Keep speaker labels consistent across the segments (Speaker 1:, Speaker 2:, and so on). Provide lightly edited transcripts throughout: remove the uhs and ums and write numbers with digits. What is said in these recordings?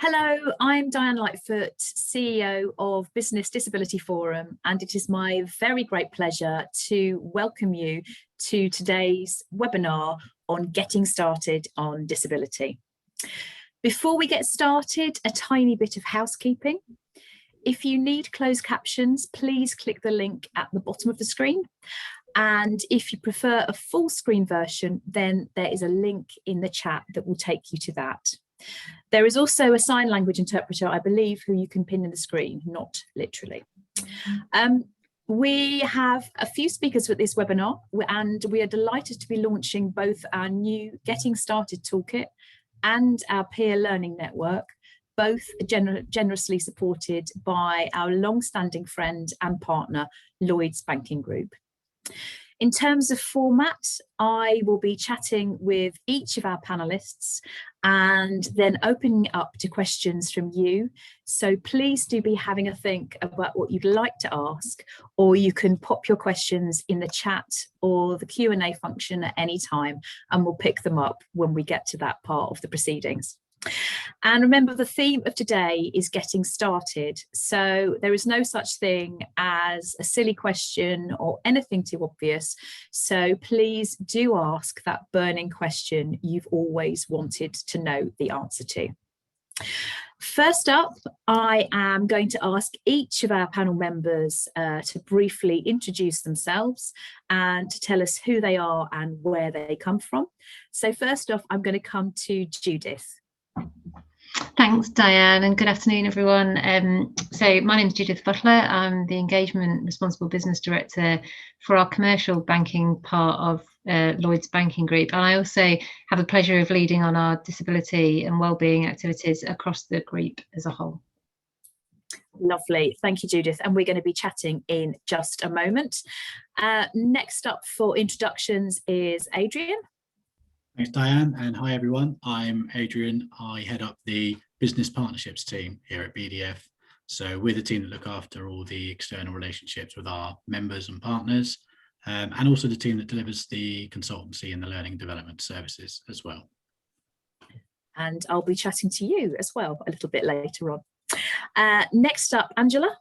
Speaker 1: Hello, I'm Diane Lightfoot, CEO of Business Disability Forum, and it is my very great pleasure to welcome you to today's webinar on getting started on disability. Before we get started, a tiny bit of housekeeping. If you need closed captions, please click the link at the bottom of the screen. And if you prefer a full screen version, then there is a link in the chat that will take you to that. There is also a sign language interpreter, I believe, who you can pin in the screen, not literally. We have a few speakers for this webinar, and we are delighted to be launching both our new Getting Started Toolkit and our peer learning network, both generously supported by our long-standing friend and partner, Lloyds Banking Group. In terms of format, I will be chatting with each of our panelists and then opening up to questions from you. So please do be having a think about what you'd like to ask, or you can pop your questions in the chat or the Q&A function at any time, and we'll pick them up when we get to that part of the proceedings. And remember, the theme of today is getting started. So there is no such thing as a silly question or anything too obvious. So please do ask that burning question you've always wanted to know the answer to. First up, I am going to ask each of our panel members to briefly introduce themselves and to tell us who they are and where they come from. So first off, I'm going to come to Judith.
Speaker 2: Thanks, Diane, and good afternoon, everyone. So my name is Judith Butler. I'm the Engagement Responsible Business Director for our commercial banking part of Lloyds Banking Group. And I also have the pleasure of leading on our disability and wellbeing activities across the group as a whole.
Speaker 1: Lovely. Thank you, Judith. And we're going to be chatting in just a moment. Next up for introductions is Adrian.
Speaker 3: Thanks, Diane, and hi everyone. I'm Adrian. I head up the business partnerships team here at BDF. So we're the team that look after all the external relationships with our members and partners, and also the team that delivers the consultancy and the learning and development services as well.
Speaker 1: And I'll be chatting to you as well a little bit later on. Next up, Angela.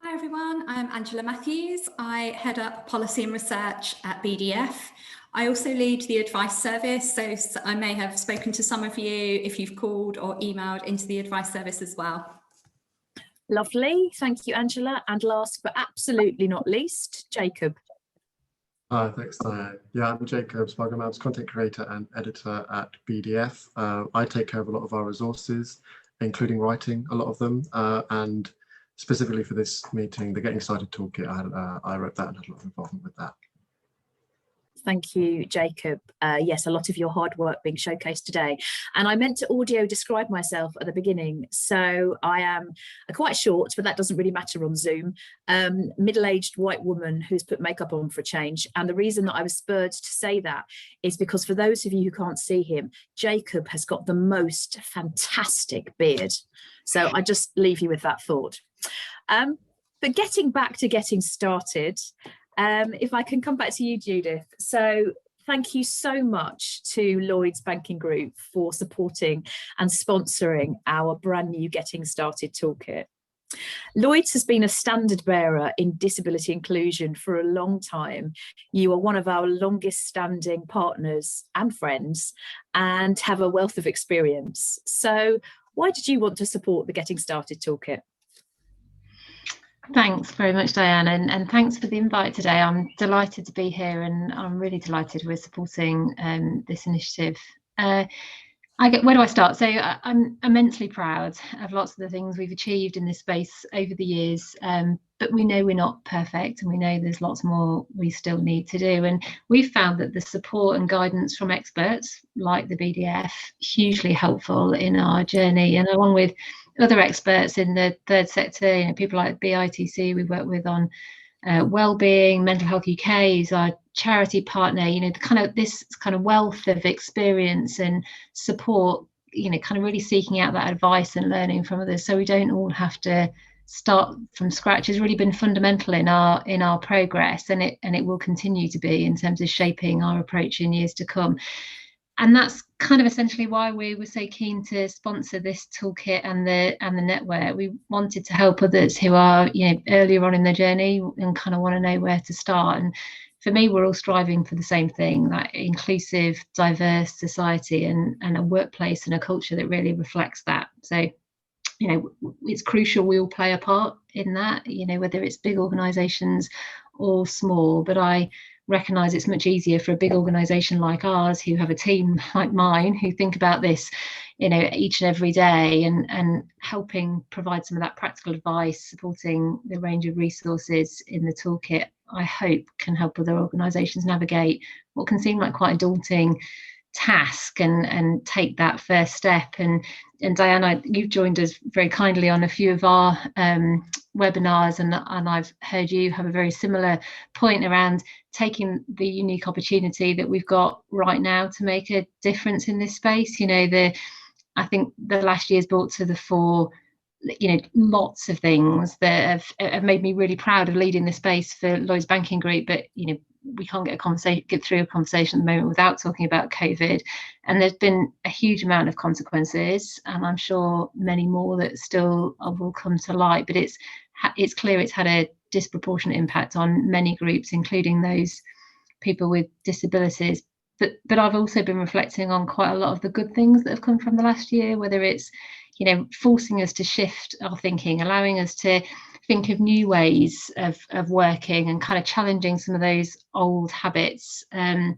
Speaker 4: Hi everyone, I'm Angela Matthews. I head up policy and research at BDF. I also lead the advice service, so I may have spoken to some of you if you've called or emailed into the advice service as well.
Speaker 1: Lovely, thank you, Angela. And last but absolutely not least, Jacob.
Speaker 5: Hi, thanks, Diane. Yeah, I'm Jacob Sparghamabs, content creator and editor at BDF. I take care of a lot of our resources, including writing a lot of them, and specifically for this meeting, the Getting Started Toolkit, I wrote that and had a lot of involvement with that.
Speaker 1: Thank you, Jacob. Yes, a lot of your hard work being showcased today. And I meant to audio describe myself at the beginning. So I am quite short, but that doesn't really matter on Zoom, middle-aged white woman who's put makeup on for a change. And the reason that I was spurred to say that is because for those of you who can't see him, Jacob has got the most fantastic beard. So I just leave you with that thought. But getting back to getting started, if I can come back to you, Judith. So thank you so much to Lloyds Banking Group for supporting and sponsoring our brand new Getting Started Toolkit. Lloyds has been a standard bearer in disability inclusion for a long time. You are one of our longest standing partners and friends and have a wealth of experience. So why did you want to support the Getting Started Toolkit?
Speaker 2: Thanks very much, Diane, and thanks for the invite today. I'm delighted to be here, and I'm really delighted we're supporting this initiative. Where do I start? So I'm immensely proud of lots of the things we've achieved in this space over the years, but we know we're not perfect, and we know there's lots more we still need to do. And we've found that the support and guidance from experts like the BDF hugely helpful in our journey, and along with other experts in the third sector, people like BITC we work with on wellbeing, Mental Health UK is our charity partner. This kind of wealth of experience and support, kind of really seeking out that advice and learning from others, so we don't all have to start from scratch, has really been fundamental in our progress, and it will continue to be in terms of shaping our approach in years to come. that's kind of essentially why we were so keen to sponsor this toolkit and the network. We wanted to help others who are, earlier on in their journey and kind of want to know where to start. And for me, we're all striving for the same thing, that inclusive, diverse society and a workplace and a culture that really reflects that. So, it's crucial we all play a part in that, whether it's big organisations or small. But I recognise it's much easier for a big organisation like ours, who have a team like mine, who think about this, each and every day, and helping provide some of that practical advice, supporting the range of resources in the toolkit, I hope can help other organisations navigate what can seem like quite a daunting task and take that first step. And Diana, you've joined us very kindly on a few of our webinars, and I've heard you have a very similar point around taking the unique opportunity that we've got right now to make a difference in this space. I think the last year's brought to the fore lots of things that have made me really proud of leading the space for Lloyds Banking Group, but we can't get through a conversation at the moment without talking about COVID. And there's been a huge amount of consequences, and I'm sure many more that still will come to light. But it's clear it's had a disproportionate impact on many groups, including those people with disabilities. But I've also been reflecting on quite a lot of the good things that have come from the last year, whether it's forcing us to shift our thinking, allowing us to think of new ways of working, and kind of challenging some of those old habits. And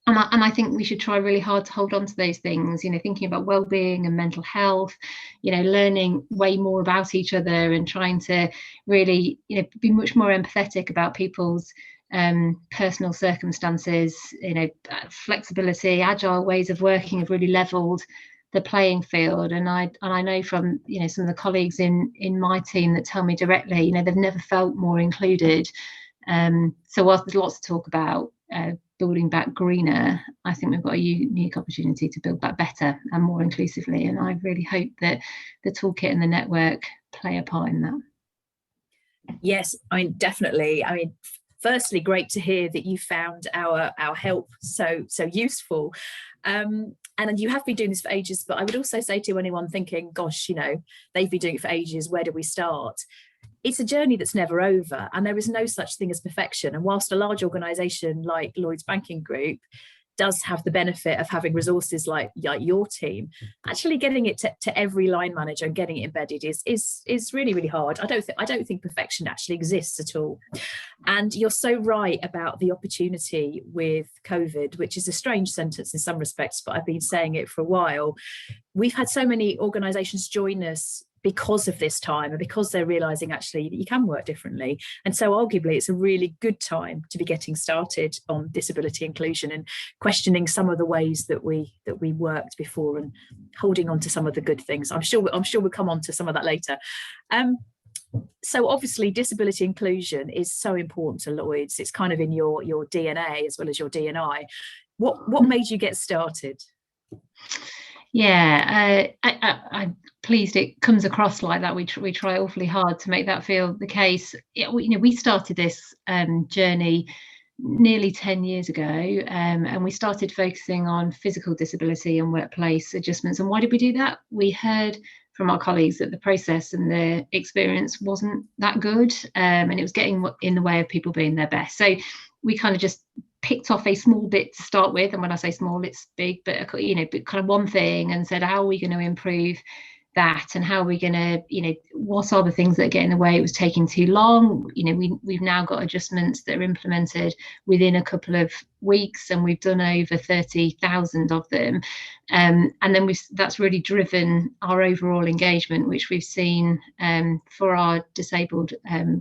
Speaker 2: I think we should try really hard to hold on to those things, thinking about well-being and mental health, learning way more about each other, and trying to really, be much more empathetic about people's personal circumstances. Flexibility, agile ways of working have really leveled the playing field. And I know from some of the colleagues in my team that tell me directly, they've never felt more included. So whilst there's lots to talk about building back greener, I think we've got a unique opportunity to build that better and more inclusively. And I really hope that the toolkit and the network play a part in that.
Speaker 1: Yes, definitely. Firstly, great to hear that you found our help so useful. And you have been doing this for ages, but I would also say to anyone thinking, gosh, they've been doing it for ages, where do we start? It's a journey that's never over, and there is no such thing as perfection. And whilst a large organisation like Lloyds Banking Group does have the benefit of having resources like your team, actually getting it to every line manager and getting it embedded is really, really hard. I don't think perfection actually exists at all. And you're so right about the opportunity with COVID, which is a strange sentence in some respects, but I've been saying it for a while. We've had so many organisations join us because of this time, and because they're realizing actually that you can work differently. And so arguably it's a really good time to be getting started on disability inclusion and questioning some of the ways that we worked before, and holding on to some of the good things. I'm sure we'll come on to some of that later. So obviously disability inclusion is so important to Lloyds. It's kind of in your DNA as well as your D&I. What made you get started?
Speaker 2: Yeah, I'm pleased it comes across like that. We try awfully hard to make that feel the case. We started this journey nearly 10 years ago, and we started focusing on physical disability and workplace adjustments. And why did we do that? We heard from our colleagues that the process and the experience wasn't that good, and it was getting in the way of people being their best. So we kind of just picked off a small bit to start with, and when I say small, it's big, but but kind of one thing, and said, how are we going to improve that, and how are we going to, what are the things that get in the way? It was taking too long. We've now got adjustments that are implemented within a couple of weeks, and we've done over 30,000 of them, and then that's really driven our overall engagement, which we've seen for our disabled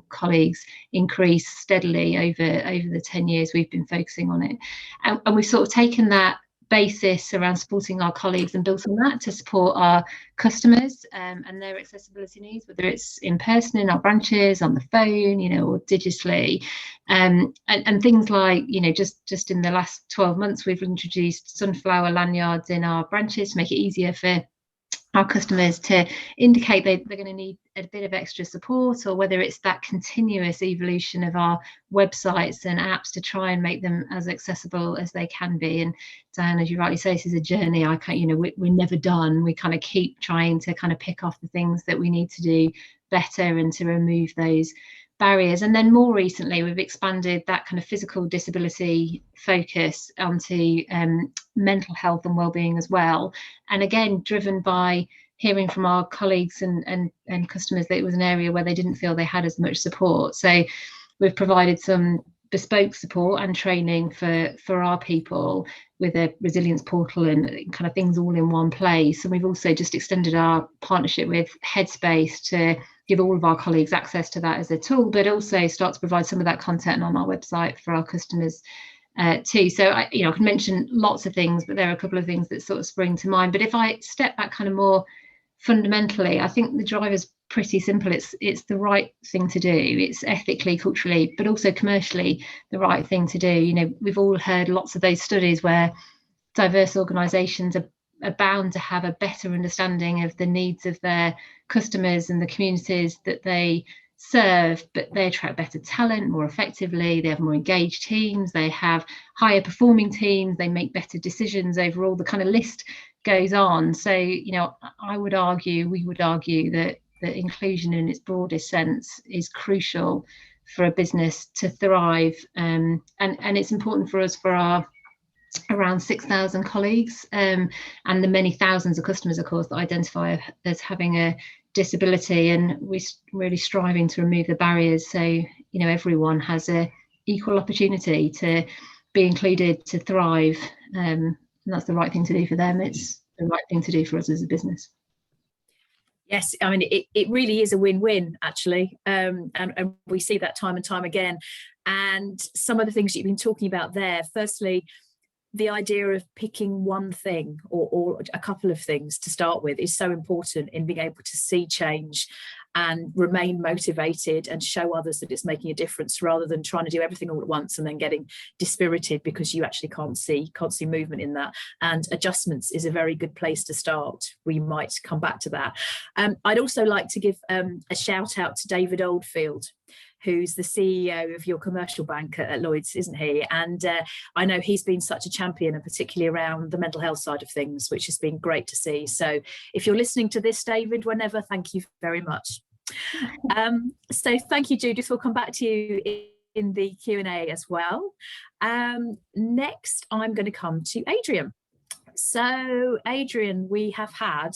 Speaker 2: colleagues increase steadily over the 10 years we've been focusing on it, and we've sort of taken that basis around supporting our colleagues and built on that to support our customers and their accessibility needs, whether it's in person in our branches, on the phone, or digitally, and things like, just in the last 12 months we've introduced sunflower lanyards in our branches to make it easier for our customers to indicate they're going to need a bit of extra support, or whether it's that continuous evolution of our websites and apps to try and make them as accessible as they can be. And Diane, as you rightly say, this is a journey. I can't, you know, we're never done. We kind of keep trying to kind of pick off the things that we need to do better and to remove those barriers. And then more recently, we've expanded that kind of physical disability focus onto mental health and wellbeing as well. And again, driven by hearing from our colleagues and customers that it was an area where they didn't feel they had as much support. So we've provided some bespoke support and training for our people with a resilience portal and kind of things all in one place. And we've also just extended our partnership with Headspace to give all of our colleagues access to that as a tool, but also start to provide some of that content on our website for our customers too. So I can mention lots of things, but there are a couple of things that sort of spring to mind. But if I step back kind of more fundamentally, I think the drive is pretty simple. It's the right thing to do. It's ethically, culturally, but also commercially the right thing to do. You know, we've all heard lots of those studies where diverse organisations are bound to have a better understanding of the needs of their customers and the communities that they serve, but they attract better talent more effectively, they have more engaged teams, they have higher performing teams, they make better decisions overall. The kind of list goes on. So, you know, we would argue that inclusion in its broadest sense is crucial for a business to thrive, and it's important for us, for our around 6,000 colleagues and the many thousands of customers, of course, that identify as having a disability, and we're really striving to remove the barriers so, you know, everyone has a equal opportunity to be included, to thrive, and that's the right thing to do for them. It's the right thing to do for us as a business.
Speaker 1: Yes, I mean, it really is a win-win, actually, and we see that time and time again. And some of the things you've been talking about there, firstly, the idea of picking one thing or a couple of things to start with is so important in being able to see change and remain motivated and show others that it's making a difference, rather than trying to do everything all at once and then getting dispirited because you actually can't see movement in that. And adjustments is a very good place to start. We might come back to that. I'd also like to give a shout out to David Oldfield, who's the CEO of your commercial bank at Lloyds, isn't he? And I know he's been such a champion, and particularly around the mental health side of things, which has been great to see. So if you're listening to this, David, whenever, thank you very much. So thank you, Judith. We'll come back to you in the Q&A as well. Next, I'm going to come to Adrian. So Adrian, we have had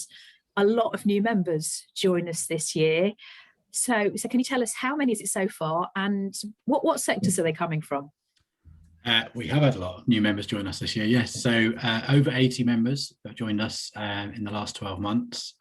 Speaker 1: a lot of new members join us this year. So can you tell us how many is it so far, and what sectors are they coming from?
Speaker 3: We have had a lot of new members join us this year, yes. So over 80 members have joined us in the last 12 months,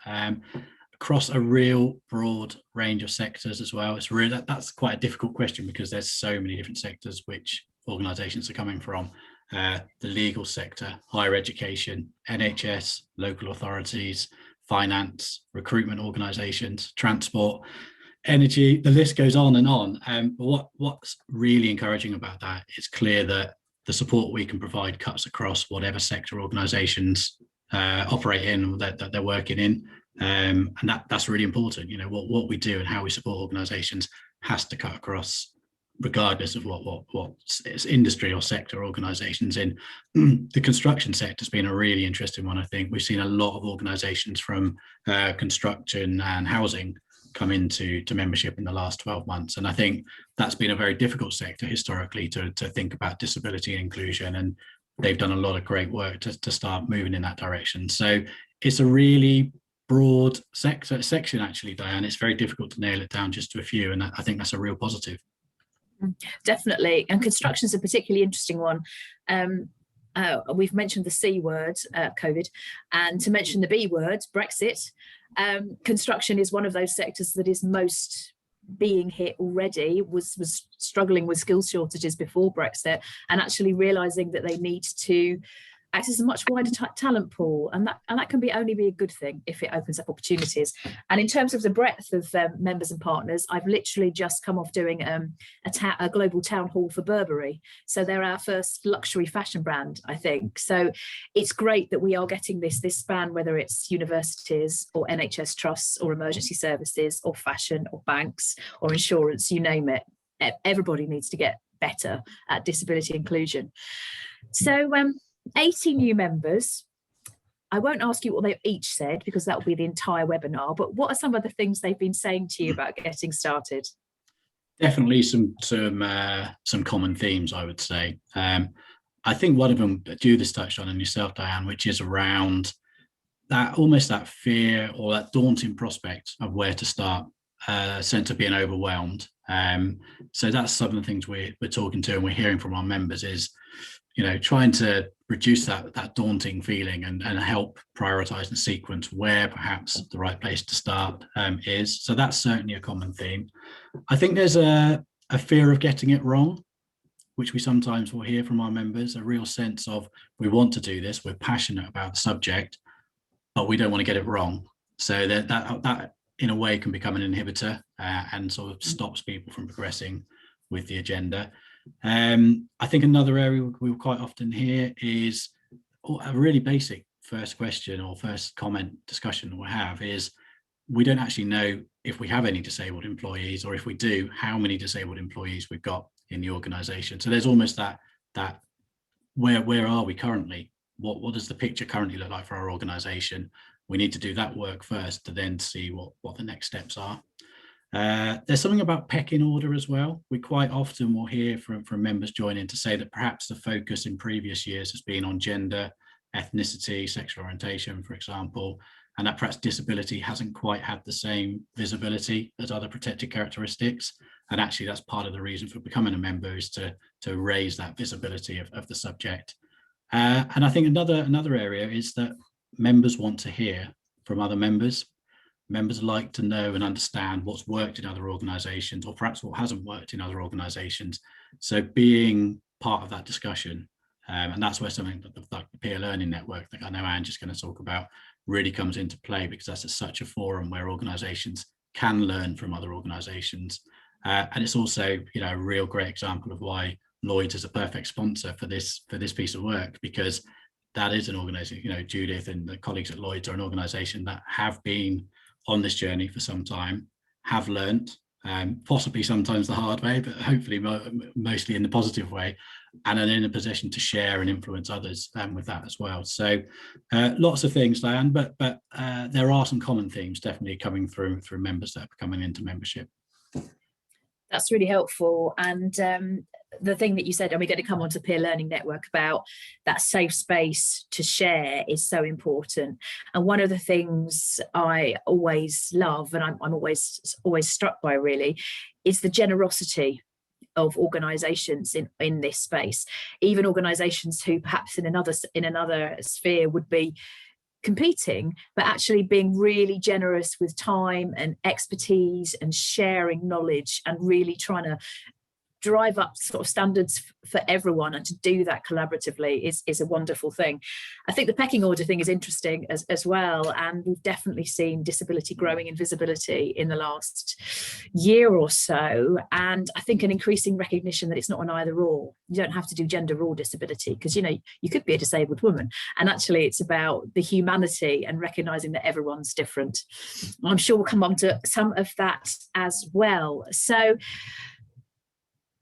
Speaker 3: across a real broad range of sectors as well. It's really, that's quite a difficult question because there's so many different sectors which organisations are coming from. The legal sector, higher education, NHS, local authorities, finance, recruitment organisations, transport, energy, the list goes on and on. But what's really encouraging about that, it's clear that the support we can provide cuts across whatever sector organisations operate in, that they're working in, and that's really important. You know, what we do and how we support organisations has to cut across, regardless of what industry or sector organisations in. The construction sector has been a really interesting one. I think we've seen a lot of organisations from construction and housing come into membership in the last 12 months. And I think that's been a very difficult sector historically to think about disability and inclusion. And they've done a lot of great work to start moving in that direction. So it's a really broad section, actually, Diane. It's very difficult to nail it down just to a few. And I think that's a real positive.
Speaker 1: Definitely. And construction is a particularly interesting one. We've mentioned the C word, COVID, and to mention the B word, Brexit. Construction is one of those sectors that is most being hit already, was struggling with skills shortages before Brexit, and actually realizing that they need to access a much wider talent pool, and that can only be a good thing if it opens up opportunities. And in terms of the breadth of members and partners, I've literally just come off doing a global town hall for Burberry. So they're our first luxury fashion brand, I think. So it's great that we are getting this span, whether it's universities or NHS trusts or emergency services or fashion or banks or insurance, you name it. Everybody needs to get better at disability inclusion. So 80 new members. I won't ask you what they've each said because that will be the entire webinar, but what are some of the things they've been saying to you about getting started?
Speaker 3: Definitely some common themes, I would say. I think one of them Judith touched on, and yourself, Diane, which is around that almost that fear or that daunting prospect of where to start, sense of being overwhelmed. So that's some of the things we're talking to and we're hearing from our members is, trying to reduce that daunting feeling and help prioritize and sequence where perhaps the right place to start is. So that's certainly a common theme. I think there's a fear of getting it wrong, which we sometimes will hear from our members, a real sense of we want to do this, we're passionate about the subject, but we don't want to get it wrong. So that in a way can become an inhibitor and sort of stops people from progressing with the agenda. I think another area we will quite often hear is a really basic first question or first comment discussion we'll have is we don't actually know if we have any disabled employees, or if we do, how many disabled employees we've got in the organisation. So there's almost that where are we currently? What does the picture currently look like for our organisation? We need to do that work first to then see what the next steps are. There's something about pecking order as well. We quite often will hear from members joining to say that perhaps the focus in previous years has been on gender, ethnicity, sexual orientation, for example, and that perhaps disability hasn't quite had the same visibility as other protected characteristics. And actually that's part of the reason for becoming a member is to raise that visibility of the subject. And I think another area is that members want to hear from other members. Members like to know and understand what's worked in other organisations or perhaps what hasn't worked in other organisations. So being part of that discussion, and that's where something like the peer learning network that I know Angie's going to talk about really comes into play, because that's such a forum where organisations can learn from other organisations. And it's also, a real great example of why Lloyds is a perfect sponsor for this piece of work, because that is an organisation, Judith and the colleagues at Lloyds are an organisation that have been on this journey for some time, have learnt, possibly sometimes the hard way, but hopefully mostly in the positive way, and are in a position to share and influence others with that as well. So lots of things, Diane, but there are some common themes definitely coming through members that are coming into membership.
Speaker 1: That's really helpful. And the thing that you said, and we're going to come on to Peer Learning Network, about that safe space to share is so important. And one of the things I always love, and I'm always struck by really, is the generosity of organisations in this space. Even organisations who perhaps in another sphere would be competing, but actually being really generous with time and expertise and sharing knowledge and really trying to drive up sort of standards for everyone, and to do that collaboratively is a wonderful thing. I think the pecking order thing is interesting as well, and we've definitely seen disability growing in visibility in the last year or so, and I think an increasing recognition that it's not an either or. You don't have to do gender or disability, because you could be a disabled woman, and actually it's about the humanity and recognizing that everyone's different. I'm sure we'll come on to some of that as well. So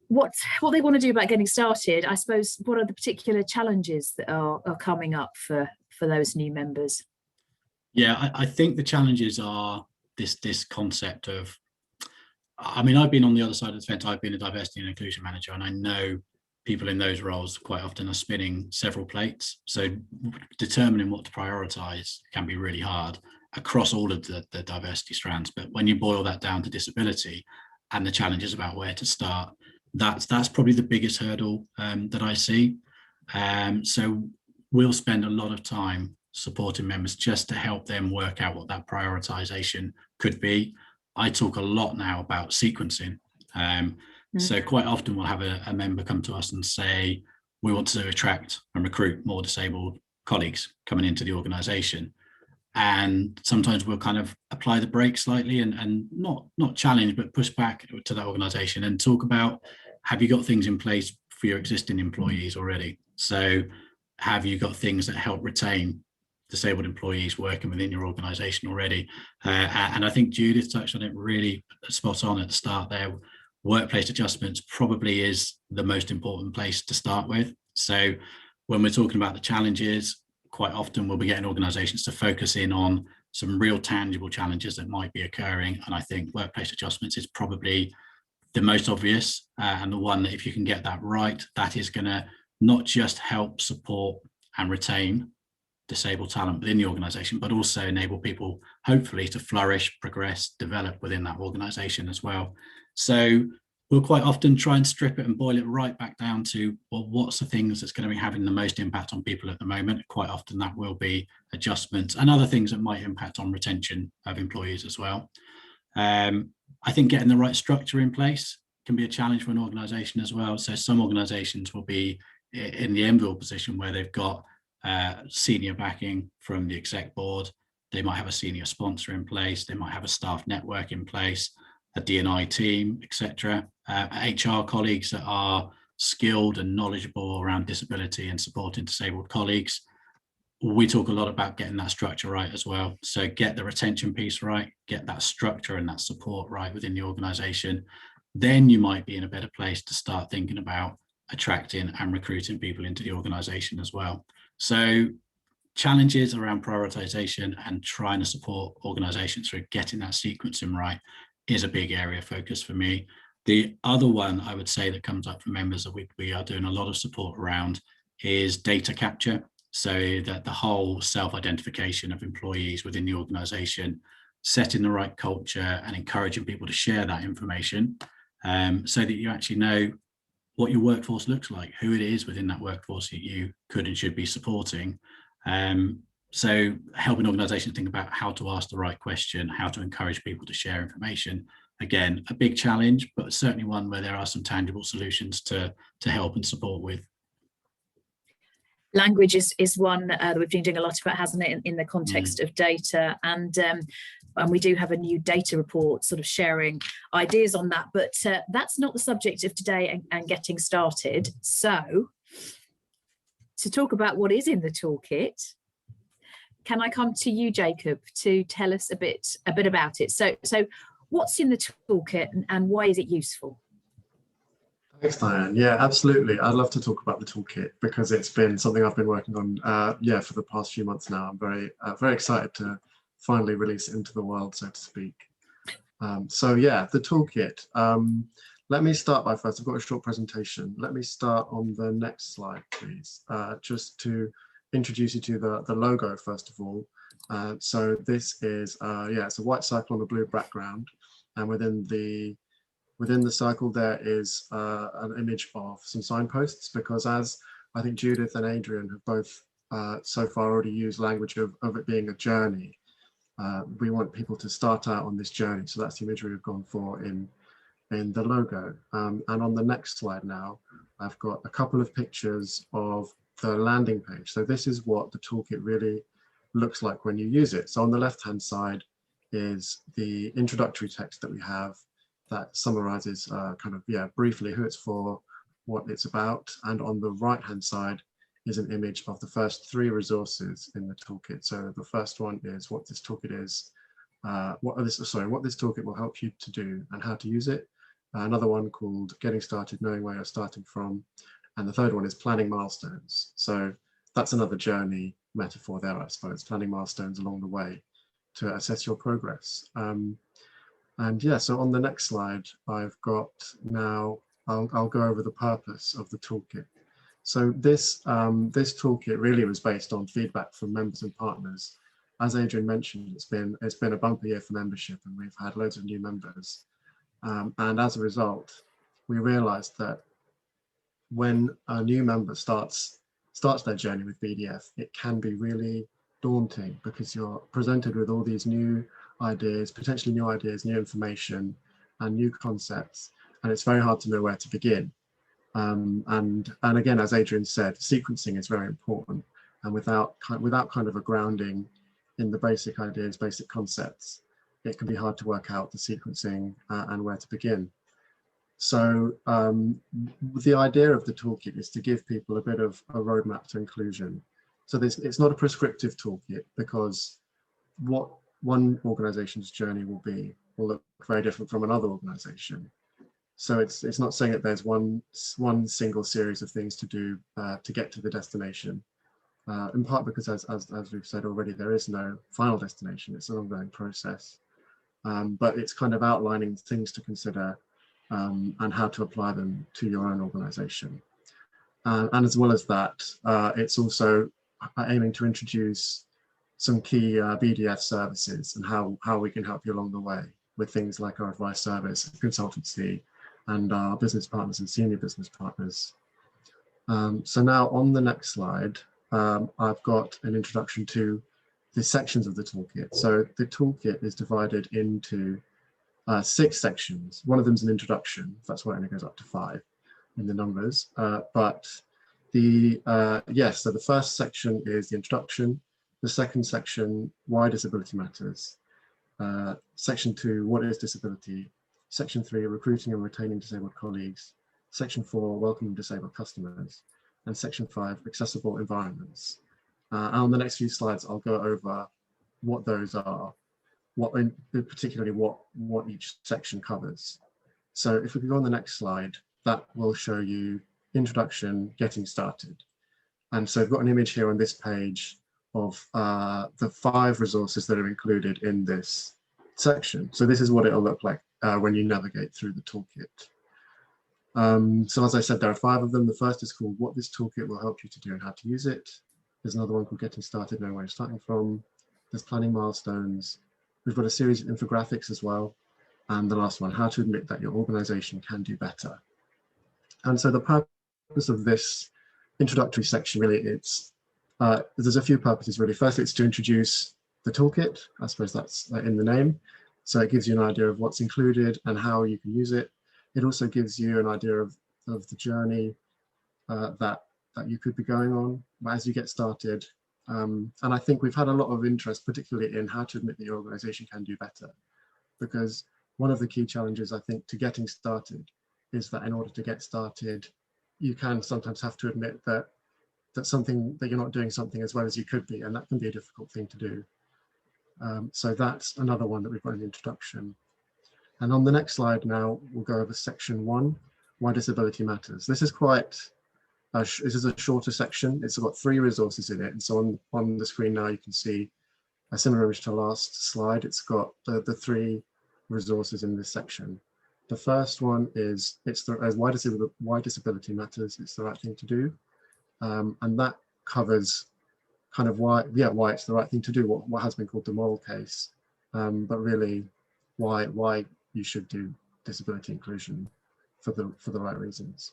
Speaker 1: what they want to do about getting started, I suppose, what are the particular challenges that are coming up for those new members?
Speaker 3: Yeah, I think the challenges are this concept of, I've been on the other side of the fence. I've been a diversity and inclusion manager, and I know people in those roles quite often are spinning several plates. So determining what to prioritise can be really hard across all of the diversity strands. But when you boil that down to disability and the challenges about where to start, that's probably the biggest hurdle that I see. So we'll spend a lot of time supporting members just to help them work out what that prioritization could be. I talk a lot now about sequencing. So quite often we'll have a member come to us and say, we want to attract and recruit more disabled colleagues coming into the organization. And sometimes we'll kind of apply the brakes slightly and not challenge, but push back to that organization and talk about, have you got things in place for your existing employees already? So have you got things that help retain disabled employees working within your organization already? And I think Judith touched on it really spot on at the start there. Workplace adjustments probably is the most important place to start with. So when we're talking about the challenges, quite often we'll be getting organizations to focus in on some real tangible challenges that might be occurring. And I think workplace adjustments is probably the most obvious, and the one that if you can get that right, that is going to not just help support and retain disabled talent within the organization, but also enable people hopefully to flourish, progress, develop within that organization as well. So we'll quite often try and strip it and boil it right back down to, well, what's the things that's going to be having the most impact on people at the moment? Quite often that will be adjustments and other things that might impact on retention of employees as well. I think getting the right structure in place can be a challenge for an organization as well. So some organizations will be in the enviable position where they've got senior backing from the exec board. They might have a senior sponsor in place. They might have a staff network in place, a D&I team, etc. HR colleagues that are skilled and knowledgeable around disability and supporting disabled colleagues. We talk a lot about getting that structure right as well. So get the retention piece right, get that structure and that support right within the organization. Then you might be in a better place to start thinking about attracting and recruiting people into the organization as well. So challenges around prioritization and trying to support organizations through getting that sequencing right is a big area of focus for me. The other one I would say that comes up from members that we are doing a lot of support around is data capture. So that the whole self-identification of employees within the organization, setting the right culture and encouraging people to share that information, so that you actually know what your workforce looks like, who it is within that workforce that you could and should be supporting. So helping organizations think about how to ask the right question, how to encourage people to share information. Again, a big challenge, but certainly one where there are some tangible solutions to help and support with.
Speaker 1: Language is one that we've been doing a lot about, hasn't it, in the context of data, and we do have a new data report sort of sharing ideas on that, but that's not the subject of today and getting started. So to talk about what is in the toolkit, can I come to you, Jacob, to tell us a bit about it? So what's in the toolkit and why is it useful?
Speaker 5: Thanks, Diane. Yeah, absolutely. I'd love to talk about the toolkit because it's been something I've been working on, for the past few months now. I'm very excited to finally release it into the world, so to speak. So yeah, the toolkit. Let me start by first, I've got a short presentation. Let me start on the next slide, please, just to introduce you to the logo, first of all. So this is, it's a white circle on a blue background, and within the circle there is an image of some signposts, because as I think Judith and Adrian have both so far already used language of it being a journey. We want people to start out on this journey. So that's the imagery we've gone for in the logo. And on the next slide now, I've got a couple of pictures of the landing page. So this is what the toolkit really looks like when you use it. So on the left-hand side is the introductory text that we have that summarizes briefly who it's for, what it's about. And on the right-hand side is an image of the first 3 resources in the toolkit. So the first one is what this toolkit is, what this toolkit will help you to do and how to use it. Another one called Getting Started, Knowing Where You're Starting From. And the third one is Planning Milestones. So that's another journey metaphor there, I suppose, planning milestones along the way to assess your progress. And yeah, so on the next slide, I've got now, I'll go over the purpose of the toolkit. So this toolkit really was based on feedback from members and partners. As Adrian mentioned, it's been a bumper year for membership, and we've had loads of new members. And as a result, we realized that when a new member starts their journey with BDF, it can be really daunting because you're presented with all these new ideas, potentially new ideas, new information, and new concepts, and it's very hard to know where to begin. And again, as Adrian said, sequencing is very important. And without kind of a grounding in the basic ideas, basic concepts, it can be hard to work out the sequencing and where to begin. So the idea of the toolkit is to give people a bit of a roadmap to inclusion. So it's not a prescriptive toolkit, because what one organization's journey will look very different from another organization. So it's not saying that there's one single series of things to do to get to the destination. In part because, as we've said already, there is no final destination. It's an ongoing process. But it's kind of outlining things to consider and how to apply them to your own organization. And as well as that, it's also aiming to introduce some key BDF services and how we can help you along the way with things like our advice service, consultancy, and our business partners and senior business partners. So now on the next slide, I've got an introduction to the sections of the toolkit. So the toolkit is divided into 6 sections. One of them is an introduction. That's why it only goes up to 5 in the numbers. But so the first section is the introduction. The second section, why disability matters. Section 2, what is disability? Section 3, recruiting and retaining disabled colleagues. Section 4, welcoming disabled customers. And section 5, accessible environments. And on the next few slides, I'll go over what those are, particularly what each section covers. So if we could go on the next slide, that will show you introduction, getting started. And so I've got an image here on this page of the 5 resources that are included in this section. So this is what it'll look like when you navigate through the toolkit. So as I said, there are 5 of them. The first is called What This Toolkit Will Help You to Do and How to Use It. There's another one called Getting Started, Knowing Where You're Starting From. There's Planning Milestones. We've got a series of infographics as well. And the last one, How to Admit That Your Organization Can Do Better. And so the purpose of this introductory section, really, there's a few purposes, really. First, it's to introduce the toolkit. I suppose that's in the name. So it gives you an idea of what's included and how you can use it. It also gives you an idea of the journey that you could be going on as you get started. And I think we've had a lot of interest, particularly in how to admit that your organization can do better. Because one of the key challenges, I think, to getting started is that in order to get started, you can sometimes have to admit that you're not doing something as well as you could be, and that can be a difficult thing to do. So that's another one that we've got in the introduction. And on the next slide now, we'll go over section 1, why disability matters. This is this is a shorter section. It's got 3 resources in it. And so on the screen now, you can see a similar image to the last slide. It's got the 3 resources in this section. The first one is why disability matters. It's the right thing to do. And that covers kind of why it's the right thing to do, what has been called the moral case, but really why you should do disability inclusion for the right reasons.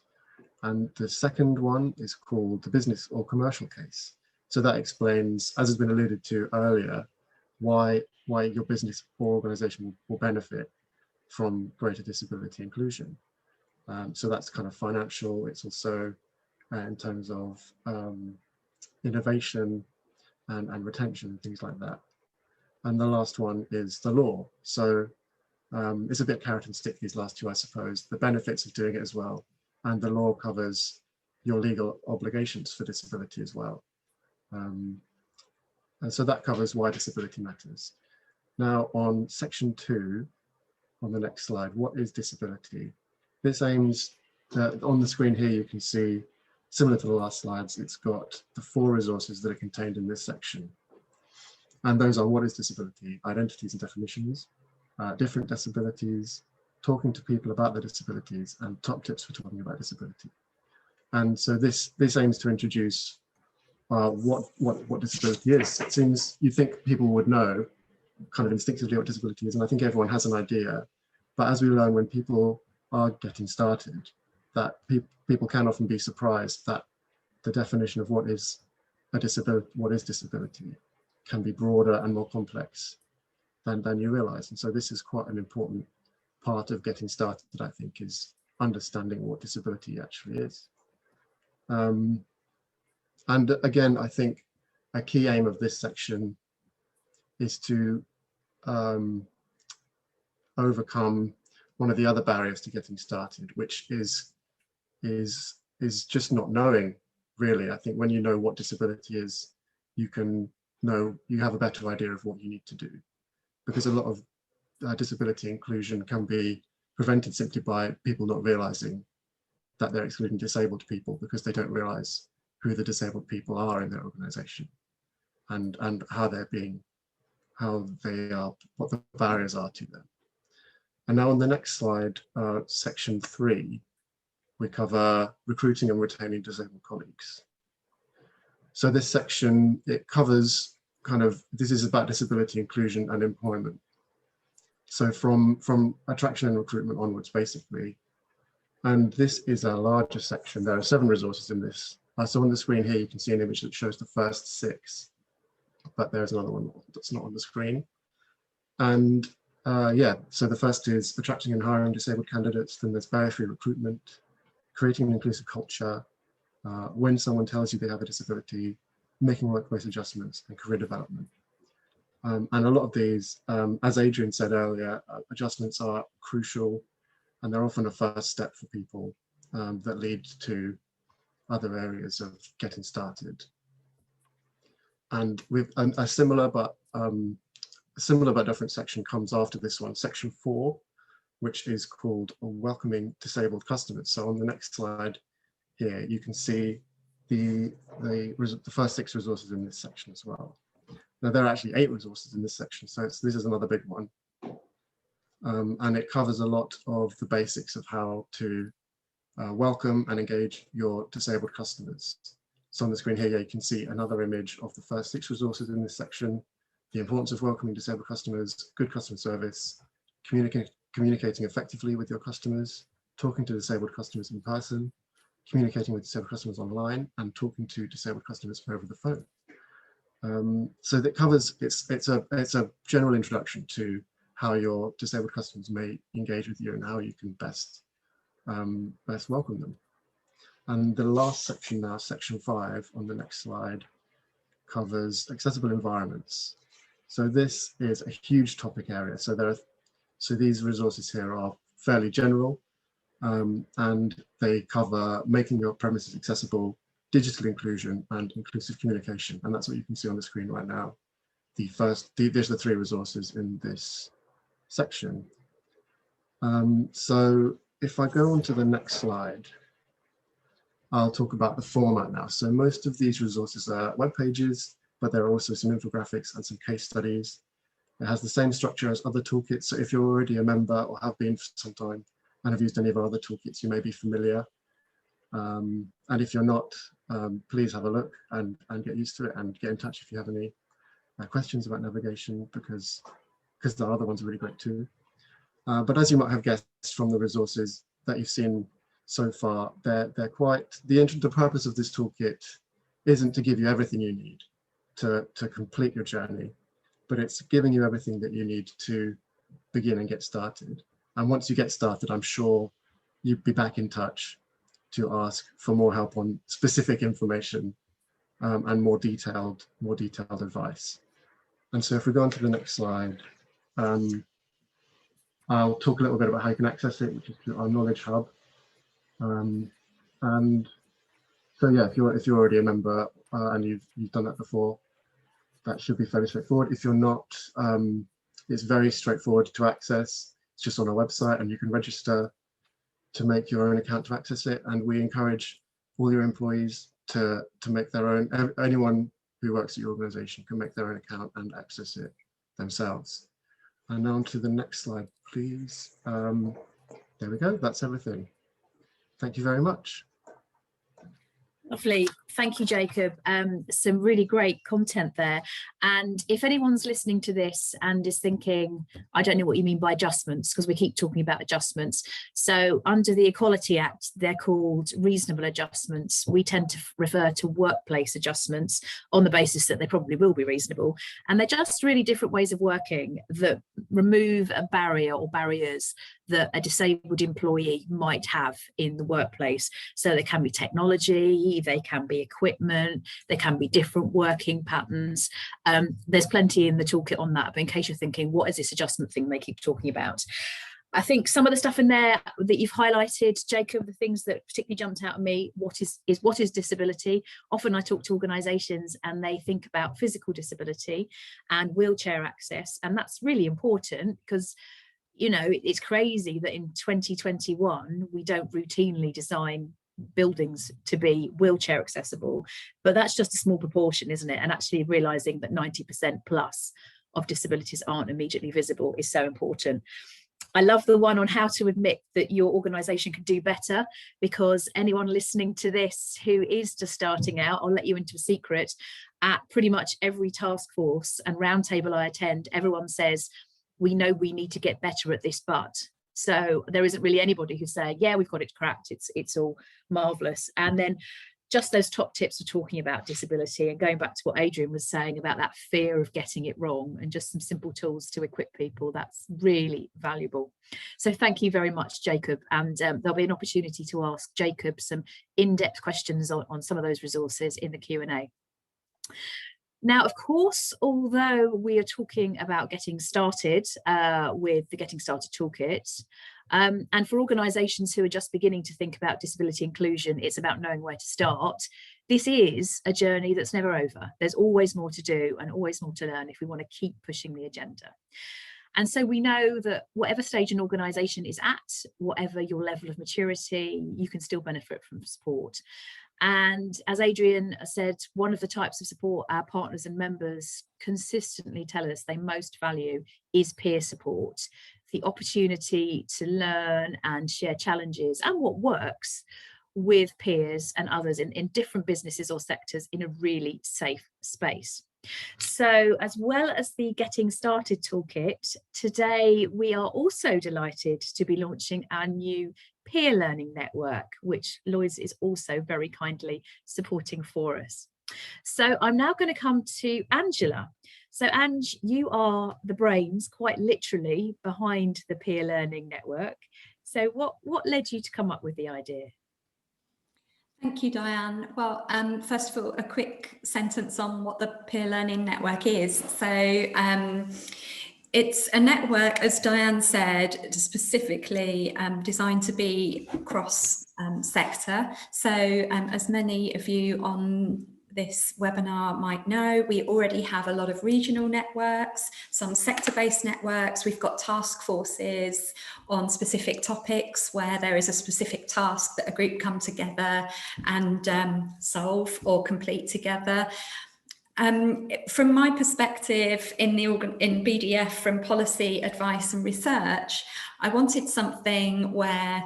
Speaker 5: And the second one is called the business or commercial case. So that explains, as has been alluded to earlier, why your business or organization will benefit from greater disability inclusion. So that's kind of financial. It's also in terms of innovation and retention and things like that. And the last one is the law. So it's a bit carrot and stick, these last 2, I suppose, the benefits of doing it as well. And the law covers your legal obligations for disability as well. And so that covers why disability matters. Now on section 2, on the next slide, what is disability? This aims, on the screen here you can see, similar to the last slides, it's got the 4 resources that are contained in this section. And those are what is disability, identities and definitions, different disabilities, talking to people about their disabilities, and top tips for talking about disability. And so this aims to introduce what disability is. It seems you think people would know kind of instinctively what disability is, and I think everyone has an idea. But as we learn, when people are getting started, that people can often be surprised that the definition of what is disability can be broader and more complex than you realize. And so this is quite an important part of getting started, I think, is understanding what disability actually is. And again, I think a key aim of this section is to overcome one of the other barriers to getting started, which is just not knowing, really. I think when you know what disability is, you have a better idea of what you need to do, because a lot of disability inclusion can be prevented simply by people not realizing that they're excluding disabled people, because they don't realize who the disabled people are in their organization and what the barriers are to them. And now on the next slide, section 3, we cover recruiting and retaining disabled colleagues. So this section, it covers this is about disability inclusion and employment. So from attraction and recruitment onwards, basically. And this is a larger section. There are 7 resources in this. So on the screen here, you can see an image that shows the first 6, but there's another one that's not on the screen. And yeah, so the first is attracting and hiring disabled candidates. Then there's barrier-free recruitment, creating an inclusive culture, when someone tells you they have a disability, making workplace adjustments, and career development. And a lot of these, as Adrian said earlier, adjustments are crucial, and they're often a first step for people that lead to other areas of getting started. And with a similar but different section comes after this one, section 4, which is called welcoming disabled customers. So on the next slide here, you can see the first 6 resources in this section as well. Now there are actually 8 resources in this section, so this is another big one. And it covers a lot of the basics of how to welcome and engage your disabled customers. So on the screen here, you can see another image of the first 6 resources in this section: the importance of welcoming disabled customers, good customer service, communicating effectively with your customers, talking to disabled customers in person, communicating with disabled customers online, and talking to disabled customers over the phone. So that covers, it's a general introduction to how your disabled customers may engage with you and how you can best welcome them. And the last section now, section 5 on the next slide, covers accessible environments. So this is a huge topic area. So these resources here are fairly general, and they cover making your premises accessible, digital inclusion, and inclusive communication. And that's what you can see on the screen right now. These are the 3 resources in this section. So if I go on to the next slide, I'll talk about the format now. So most of these resources are web pages, but there are also some infographics and some case studies. It has the same structure as other toolkits. So if you're already a member or have been for some time and have used any of our other toolkits, you may be familiar. And if you're not, please have a look and get used to it, and get in touch if you have any questions about navigation, because the other ones are really great too. But as you might have guessed from the resources that you've seen so far, they're quite, the purpose of this toolkit isn't to give you everything you need to complete your journey, but it's giving you everything that you need to begin and get started. And once you get started, I'm sure you'd be back in touch to ask for more help on specific information and more detailed advice. And so if we go on to the next slide, I'll talk a little bit about how you can access it, which is through our Knowledge Hub. And so yeah, if you're already a member and you've done that before, that should be fairly straightforward. If you're not, it's very straightforward to access. It's just on our website, and you can register to make your own account to access it. And we encourage all your employees to make their own. Anyone who works at your organization can make their own account and access it themselves. And now on to the next slide, please. There we go, that's everything. Thank you very much.
Speaker 1: Lovely. Thank you, Jacob. Some really great content there. And if anyone's listening to this and is thinking, I don't know what you mean by adjustments, because we keep talking about adjustments. So under the Equality Act, they're called reasonable adjustments. We tend to refer to workplace adjustments on the basis that they probably will be reasonable. And they're just really different ways of working that remove a barrier or barriers that a disabled employee might have in the workplace. So they can be technology, they can be equipment, there can be different working patterns. There's plenty in the toolkit on that, but in case you're thinking, what is this adjustment thing they keep talking about? I think some of the stuff in there that you've highlighted, Jacob, the things that particularly jumped out at me, what is disability? Often I talk to organisations and they think about physical disability and wheelchair access, and that's really important because, you know, it's crazy that in 2021 we don't routinely design buildings to be wheelchair accessible, but that's just a small proportion, isn't it? And actually realising that 90% plus of disabilities aren't immediately visible is so important. I love the one on how to admit that your organisation can do better, because anyone listening to this who is just starting out, I'll let you into a secret, at pretty much every task force and roundtable I attend, everyone says, we know we need to get better at this, but. So there isn't really anybody who's saying, yeah, we've got it cracked, it's all marvellous. And then just those top tips of talking about disability and going back to what Adrian was saying about that fear of getting it wrong and just some simple tools to equip people, that's really valuable. So thank you very much, Jacob. And there'll be an opportunity to ask Jacob some in-depth questions on some of those resources in the Q&A. Now, of course, although we are talking about getting started with the Getting Started Toolkit, and for organisations who are just beginning to think about disability inclusion, it's about knowing where to start. This is a journey that's never over. There's always more to do and always more to learn if we want to keep pushing the agenda. And so we know that whatever stage an organisation is at, whatever your level of maturity, you can still benefit from support. And as Adrian said, one of the types of support our partners and members consistently tell us they most value is peer support. The opportunity to learn and share challenges and what works with peers and others in different businesses or sectors in a really safe space. So as well as the Getting Started Toolkit, today we are also delighted to be launching our new peer learning network, which Lois is also very kindly supporting for us. So I'm now going to come to Angela. So Ange, you are the brains, quite literally, behind the peer learning network. So what led you to come up with the idea?
Speaker 4: Thank you, Diane. Well, first of all, a quick sentence on what the peer learning network is. So it's a network, as Diane said, specifically designed to be cross sector. So as many of you on this webinar might know, we already have a lot of regional networks, some sector-based networks. We've got task forces on specific topics where there is a specific task that a group come together and solve or complete together. From my perspective in BDF, from policy, advice and research, I wanted something where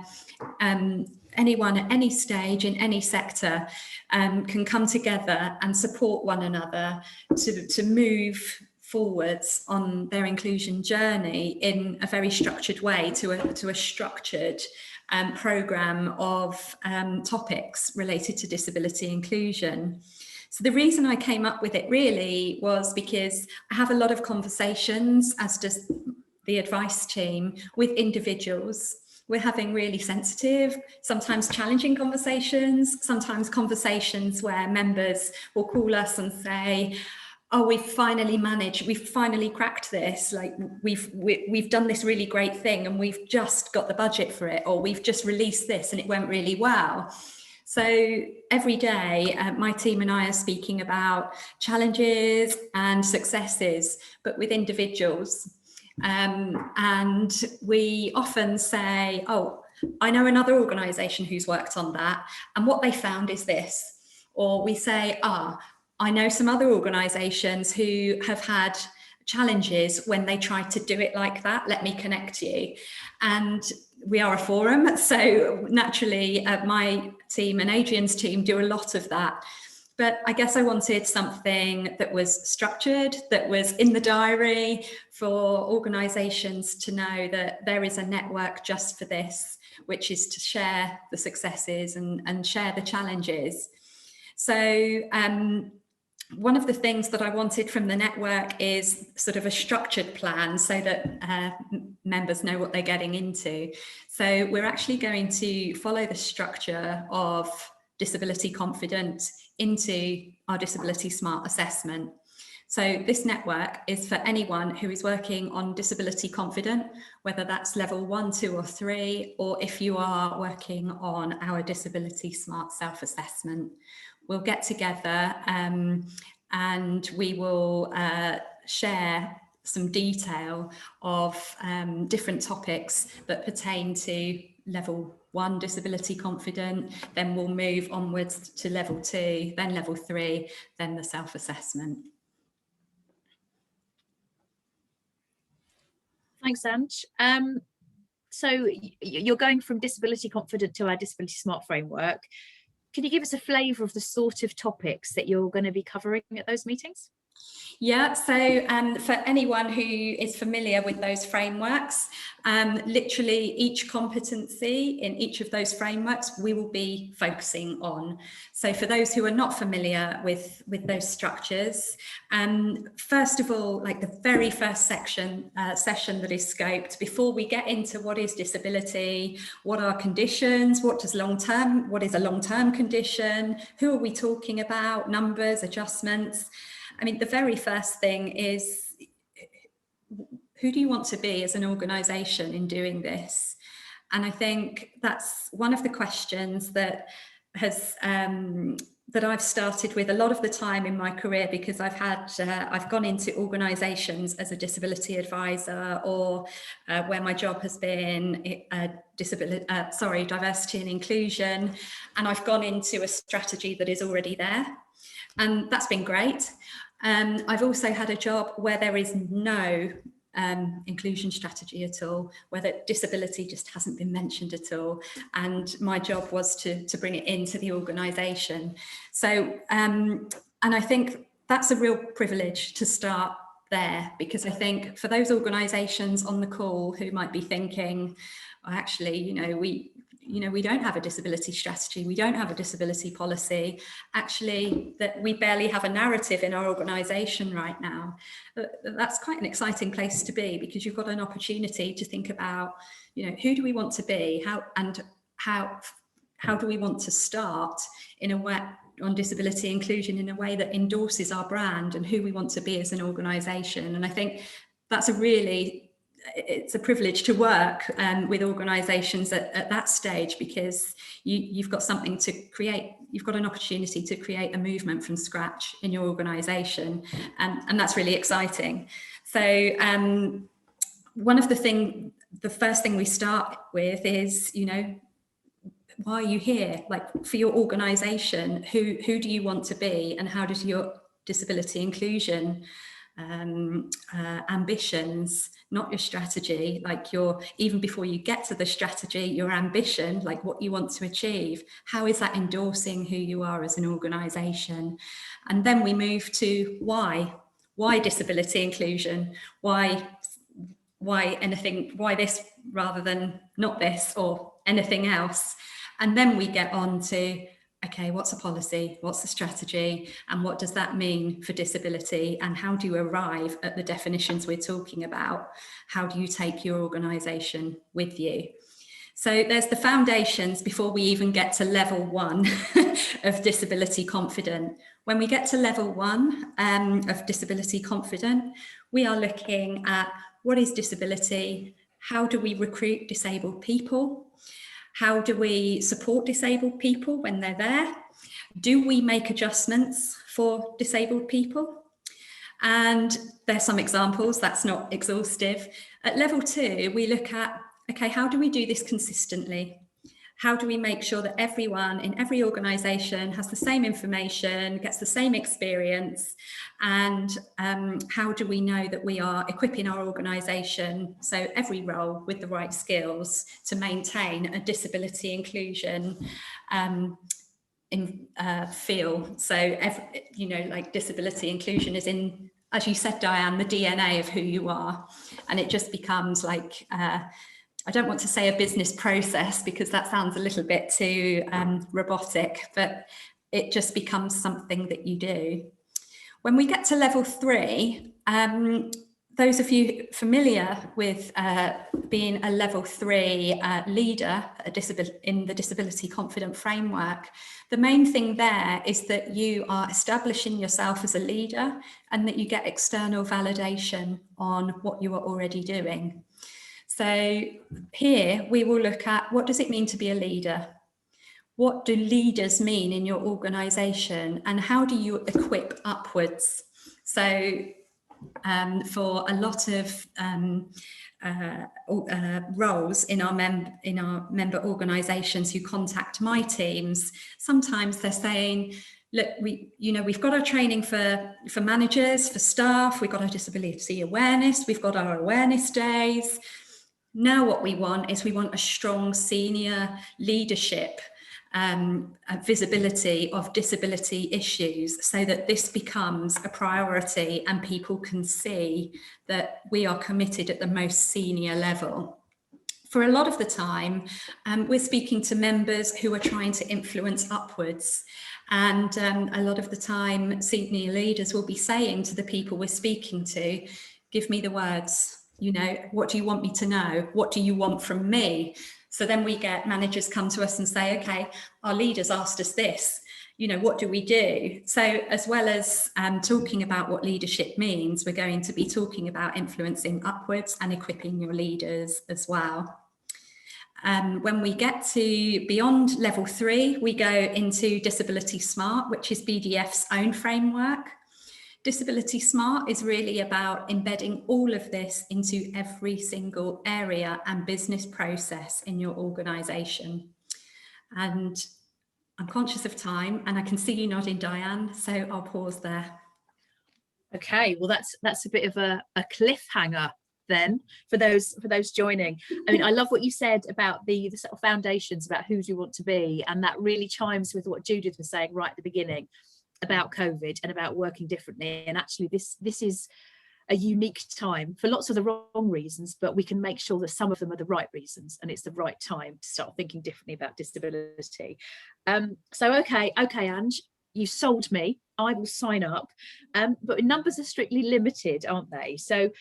Speaker 4: anyone at any stage in any sector can come together and support one another to move forwards on their inclusion journey in a very structured way, to a structured programme of topics related to disability inclusion. So the reason I came up with it really was because I have a lot of conversations, as does the advice team, with individuals. We're having really sensitive, sometimes challenging conversations, sometimes conversations where members will call us and say, oh, we've finally managed, we've finally cracked this, like we've done this really great thing and we've just got the budget for it, or we've just released this and it went really well. So every day, my team and I are speaking about challenges and successes, but with individuals. And we often say, oh, I know another organisation who's worked on that, and what they found is this. Or we say, I know some other organisations who have had challenges when they tried to do it like that. Let me connect you. And we are a forum, so naturally my team and Adrian's team do a lot of that. But I guess I wanted something that was structured, that was in the diary, for organisations to know that there is a network just for this, which is to share the successes and share the challenges. So one of the things that I wanted from the network is sort of a structured plan so that members know what they're getting into. So we're actually going to follow the structure of disability confident into our disability smart assessment. So this network is for anyone who is working on disability confident, whether that's level 1, 2 or 3, or if you are working on our disability smart self-assessment. We'll get together and we will share some detail of different topics that pertain to level 1 disability confident, then we'll move onwards to level 2, then level 3, then the self-assessment.
Speaker 1: Thanks, Ange. So you're going from disability confident to our disability smart framework. Can you give us a flavour of the sort of topics that you're going to be covering at those meetings?
Speaker 4: Yeah, so for anyone who is familiar with those frameworks, literally each competency in each of those frameworks we will be focusing on. So for those who are not familiar with those structures, first of all, like the very first session that is scoped, before we get into what is disability, what are conditions, what is a long-term condition, who are we talking about, numbers, adjustments. I mean, the very first thing is, who do you want to be as an organisation in doing this? And I think that's one of the questions that has that I've started with a lot of the time in my career, because I've gone into organisations as a disability advisor, or where my job has been diversity and inclusion, and I've gone into a strategy that is already there. And that's been great. I've also had a job where there is no inclusion strategy at all, where that disability just hasn't been mentioned at all. And my job was to bring it into the organisation. So, and I think that's a real privilege to start there, because I think for those organisations on the call who might be thinking, well, actually, we don't have a disability strategy, we don't have a disability policy, actually that we barely have a narrative in our organisation right now. That's quite an exciting place to be, because you've got an opportunity to think about, who do we want to be, how do we want to start in a way on disability inclusion in a way that endorses our brand and who we want to be as an organisation. And I think that's it's a privilege to work with organisations at that stage, because you've got something to create, you've got an opportunity to create a movement from scratch in your organisation, and that's really exciting. So the first thing we start with is, why are you here? Like, for your organisation, who do you want to be, and how does your disability inclusion ambitions, not your strategy, like even before you get to the strategy, your ambition, like what you want to achieve, how is that endorsing who you are as an organisation? And then we move to why disability inclusion, why this rather than not this or anything else. And then we get on to, okay, what's a policy, what's the strategy, and what does that mean for disability, and how do you arrive at the definitions we're talking about? How do you take your organisation with you? So there's the foundations before we even get to level 1 of disability confident. When we get to level 1 of disability confident, we are looking at what is disability, how do we recruit disabled people, how do we support disabled people when they're there? Do we make adjustments for disabled people? And there's some examples, that's not exhaustive. At level 2, we look at, okay, how do we do this consistently? How do we make sure that everyone in every organisation has the same information, gets the same experience? And how do we know that we are equipping our organisation, so every role, with the right skills to maintain a disability inclusion feel? So, like disability inclusion is in, as you said, Diane, the DNA of who you are. And it just becomes like, I don't want to say a business process, because that sounds a little bit too robotic, but it just becomes something that you do. When we get to level 3, those of you familiar with being a level 3 leader in the Disability Confident Framework, the main thing there is that you are establishing yourself as a leader and that you get external validation on what you are already doing. So here we will look at, what does it mean to be a leader? What do leaders mean in your organisation, and how do you equip upwards? So for a lot of roles in our member organisations who contact my teams, sometimes they're saying, look, we've got our training for managers, for staff, we've got our disability awareness, we've got our awareness days. Now what we want is a strong senior leadership visibility of disability issues, so that this becomes a priority and people can see that we are committed at the most senior level. For a lot of the time, we're speaking to members who are trying to influence upwards. And a lot of the time, senior leaders will be saying to the people we're speaking to, give me the words, what do you want me to know? What do you want from me? So then we get managers come to us and say, okay, our leaders asked us this, what do we do? So as well as talking about what leadership means, we're going to be talking about influencing upwards and equipping your leaders as well. When we get to beyond level 3, we go into Disability Smart, which is BDF's own framework. Disability Smart is really about embedding all of this into every single area and business process in your organisation. And I'm conscious of time, and I can see you nodding, Diane, so I'll pause there.
Speaker 1: Okay, well, that's a bit of a cliffhanger then for those joining. I mean, I love what you said about the sort of foundations about who do you want to be, and that really chimes with what Judith was saying right at the beginning about COVID and about working differently. And actually this is a unique time for lots of the wrong reasons, but we can make sure that some of them are the right reasons, and it's the right time to start thinking differently about disability. So okay, Ange, you sold me. I will sign up, but numbers are strictly limited, aren't they? So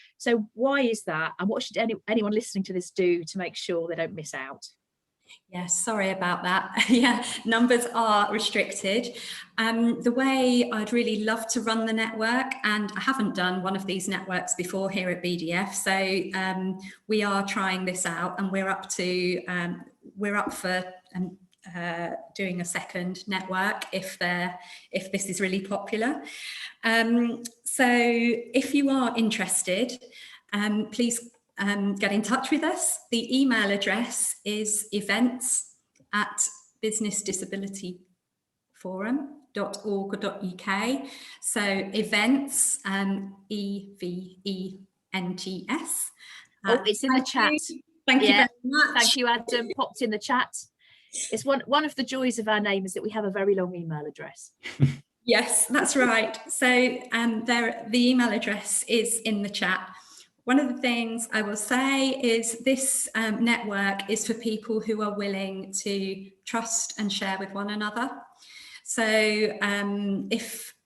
Speaker 1: why is that, and what should anyone listening to this do to make sure they don't miss out?
Speaker 4: Yes, sorry about that. Yeah, numbers are restricted. The way I'd really love to run the network, and I haven't done one of these networks before here at BDF, so we are trying this out, and we're up for doing a second network if this is really popular. So if you are interested, please get in touch with us. The email address is events@businessdisabilityforum.org.uk. So events, EVENTS.
Speaker 1: Oh, it's in the chat.
Speaker 4: Thank you very much.
Speaker 1: Thank you, Adam. Popped in the chat. It's one of the joys of our name is that we have a very long email address.
Speaker 4: Yes, that's right. So the email address is in the chat. One of the things I will say is this network is for people who are willing to trust and share with one another. So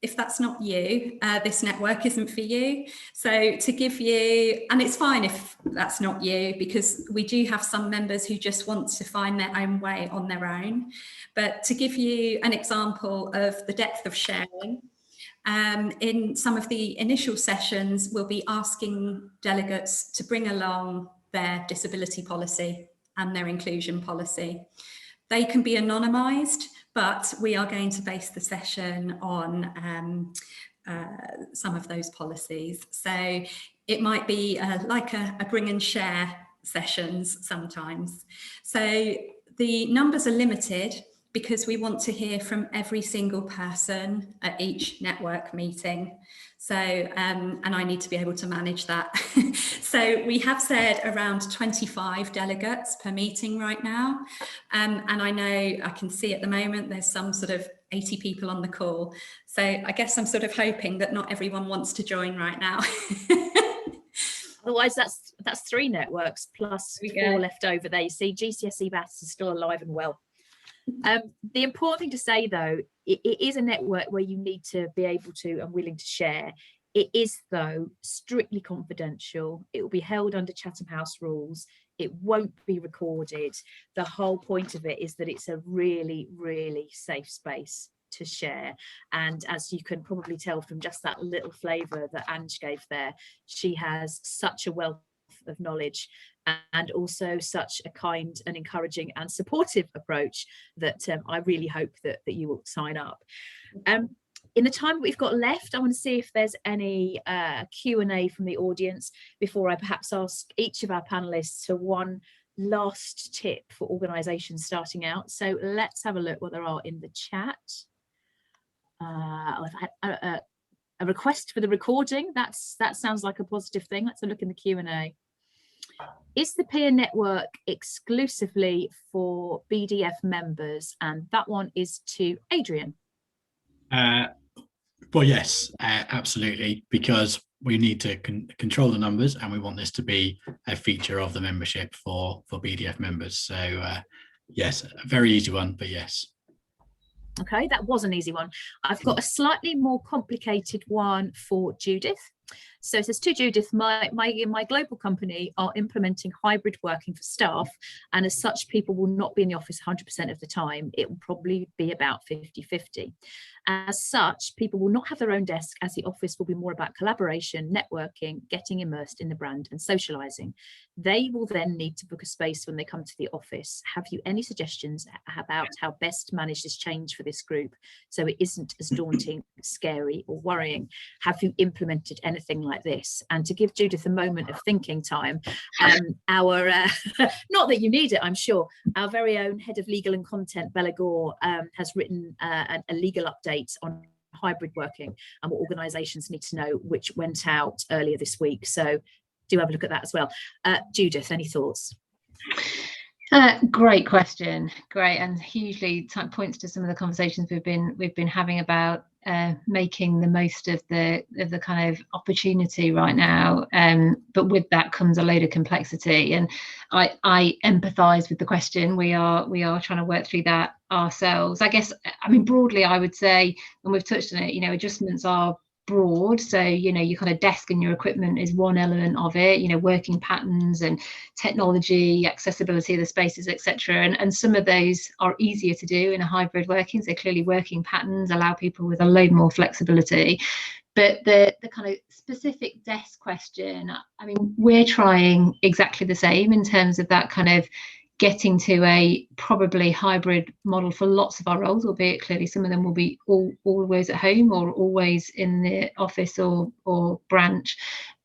Speaker 4: if that's not you, this network isn't for you. So to give you, and it's fine if that's not you, because we do have some members who just want to find their own way on their own. But to give you an example of the depth of sharing, in some of the initial sessions, we'll be asking delegates to bring along their disability policy and their inclusion policy. They can be anonymised, but we are going to base the session on some of those policies. So it might be like a bring and share sessions sometimes. So the numbers are limited, because we want to hear from every single person at each network meeting. So, and I need to be able to manage that. So we have said around 25 delegates per meeting right now. And I know, I can see at the moment, there's some sort of 80 people on the call. So I guess I'm sort of hoping that not everyone wants to join right now.
Speaker 1: Otherwise, that's 3 networks plus 4 left over there. You see, GCSE Maths is still alive and well. The important thing to say, though, it is a network where you need to be able to and willing to share. It is, though, strictly confidential. It will be held under Chatham House rules. It won't be recorded. The whole point of it is that it's a really, really safe space to share. And as you can probably tell from just that little flavour that Ange gave there, she has such a wealth of knowledge and also such a kind and encouraging and supportive approach that I really hope that you will sign up. In the time we've got left, I want to see if there's any Q&A from the audience before I perhaps ask each of our panelists for one last tip for organisations starting out. So let's have a look what there are in the chat. I've had a request for the recording. That sounds like a positive thing. Let's have a look in the Q&A. Is the peer network exclusively for BDF members? And that one is to Adrian.
Speaker 3: Well, yes, absolutely, because we need to control the numbers, and we want this to be a feature of the membership for BDF members. So yes, a very easy one, but yes.
Speaker 1: Okay, that was an easy one. I've got a slightly more complicated one for Judith. So it says to Judith, my global company are implementing hybrid working for staff, and as such, people will not be in the office 100% of the time. It will probably be about 50-50. As such, people will not have their own desk, as the office will be more about collaboration, networking, getting immersed in the brand and socialising. They will then need to book a space when they come to the office. Have you any suggestions about how best to manage this change for this group so it isn't as daunting, scary or worrying? Have you implemented anything like this? And to give Judith a moment of thinking time, our not that you need it, I'm sure, our very own head of legal and content, Bella Gore, has written a legal update on hybrid working and what organisations need to know, which went out earlier this week. So do have a look at that as well. Judith, any thoughts?
Speaker 2: Great question, great, and hugely points to some of the conversations we've been having about making the most of the kind of opportunity right now, but with that comes a load of complexity, and I empathise with the question. We are trying to work through that ourselves. I guess, I mean, broadly I would say, and we've touched on it, you know, adjustments are broad. So, you know, your kind of desk and your equipment is one element of it, you know, working patterns and technology, accessibility of the spaces, etc. And some of those are easier to do in a hybrid working. So clearly working patterns allow people with a load more flexibility. But the kind of specific desk question, I mean, we're trying exactly the same in terms of that kind of getting to a probably hybrid model for lots of our roles, albeit clearly some of them will be always at home or always in the office or branch.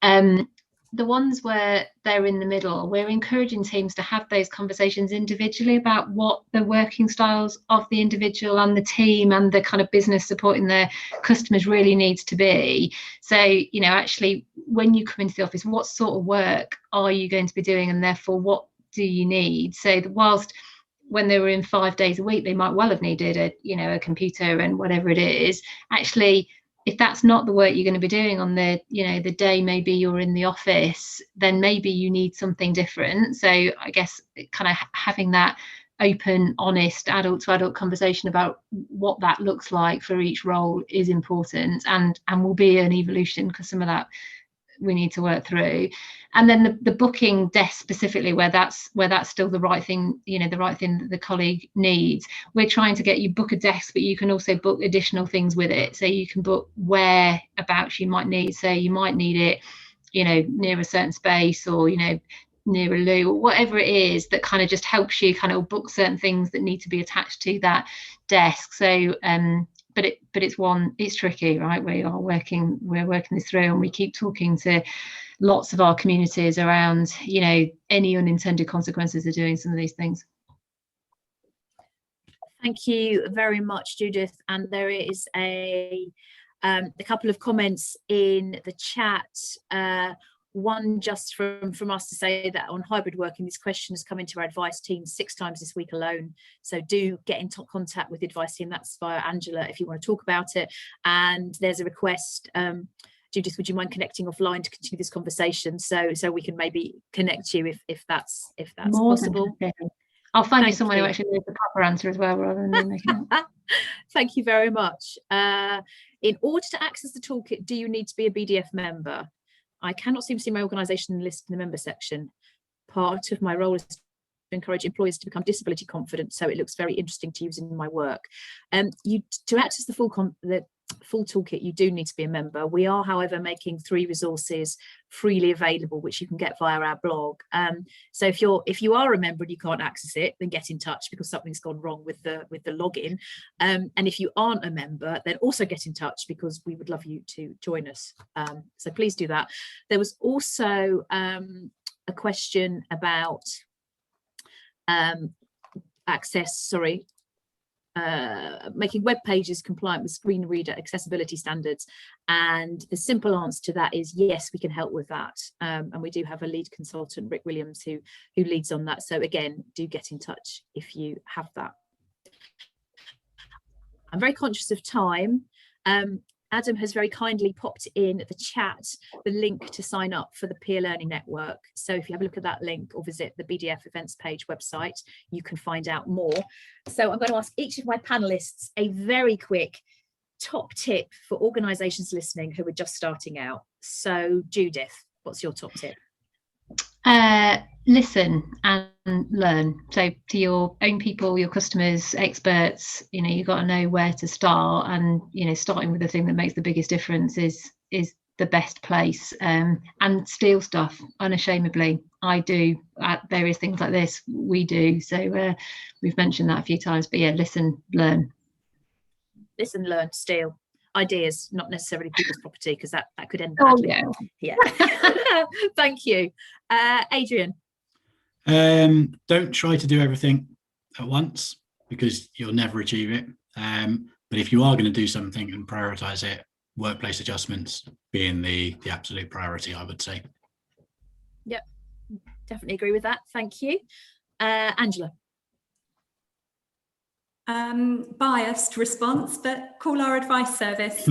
Speaker 2: The ones where they're in the middle, we're encouraging teams to have those conversations individually about what the working styles of the individual and the team and the kind of business supporting their customers really needs to be. So, you know, actually, when you come into the office, what sort of work are you going to be doing, and therefore what do you need? So whilst when they were in 5 days a week, they might well have needed a computer and whatever it is. Actually, if that's not the work you're going to be doing on the day maybe you're in the office, then maybe you need something different. So I guess kind of having that open, honest, adult to adult conversation about what that looks like for each role is important, and will be an evolution, because some of that we need to work through. And then the booking desk specifically, where that's still the right thing, you know, the right thing that the colleague needs. We're trying to get you book a desk, but you can also book additional things with it. So you can book whereabouts you might need. So you might need it, you know, near a certain space, or, you know, near a loo, or whatever it is that kind of just helps you kind of book certain things that need to be attached to that desk. So but it's tricky, right? We're working this through, and we keep talking to lots of our communities around, you know, any unintended consequences of doing some of these things.
Speaker 1: Thank you very much, Judith. And there is a couple of comments in the chat. One just from us to say that on hybrid working, this question has come into our advice team 6 times this week alone. So do get in contact with the advice team. That's via Angela if you want to talk about it. And there's a request, Judith, would you mind connecting offline to continue this conversation? So we can maybe connect you if that's possible.
Speaker 2: I'll find you
Speaker 1: Thank
Speaker 2: someone
Speaker 1: you.
Speaker 2: who actually knows the proper answer as well, rather than me making it.
Speaker 1: Thank you very much. In order to access the toolkit, do you need to be a BDF member? I cannot seem to see my organisation listed in the member section. Part of my role is to encourage employers to become disability confident, so it looks very interesting to use in my work. To access the full toolkit, you do need to be a member. We are, however, making 3 resources freely available, which you can get via our blog. So if you are a member and you can't access it, then get in touch, because something's gone wrong with the login. And if you aren't a member, then also get in touch, because we would love you to join us. So please do that. There was also a question about making web pages compliant with screen reader accessibility standards, and the simple answer to that is yes, we can help with that, and we do have a lead consultant, Rick Williams, who leads on that. So again, do get in touch if you have that. I'm very conscious of time. Adam has very kindly popped in the chat the link to sign up for the Peer Learning Network. So if you have a look at that link or visit the BDF events page website, you can find out more. So I'm going to ask each of my panelists a very quick top tip for organisations listening who are just starting out. So Judith, what's your top tip?
Speaker 2: Listen and learn. So to your own people, your customers, experts, you've got to know where to start, and starting with the thing that makes the biggest difference is the best place. And steal stuff unashamedly. I do at various things like this. We do. So we've mentioned that a few times, but yeah, listen, learn.
Speaker 1: Listen, learn, steal. Ideas, not necessarily people's property, because that could end badly.
Speaker 2: Oh,
Speaker 1: yeah. Thank you. Adrian.
Speaker 3: Don't try to do everything at once, because you'll never achieve it. But if you are going to do something and prioritize it, workplace adjustments being the absolute priority, I would say.
Speaker 1: Yep, definitely agree with that. Thank you. Angela.
Speaker 4: Biased response, but call our advice service.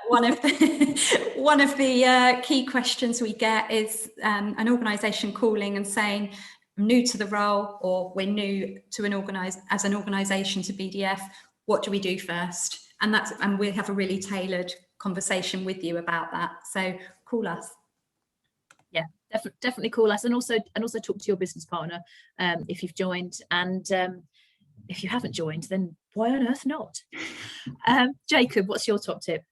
Speaker 4: One of the key questions we get is an organisation calling and saying, I'm new to the role, or we're new to as an organisation to BDF. What do we do first? And we have a really tailored conversation with you about that. So call us.
Speaker 1: Yeah, definitely call us, and also talk to your business partner if you've joined, and if you haven't joined, then why on earth not? Jacob, what's your top tip?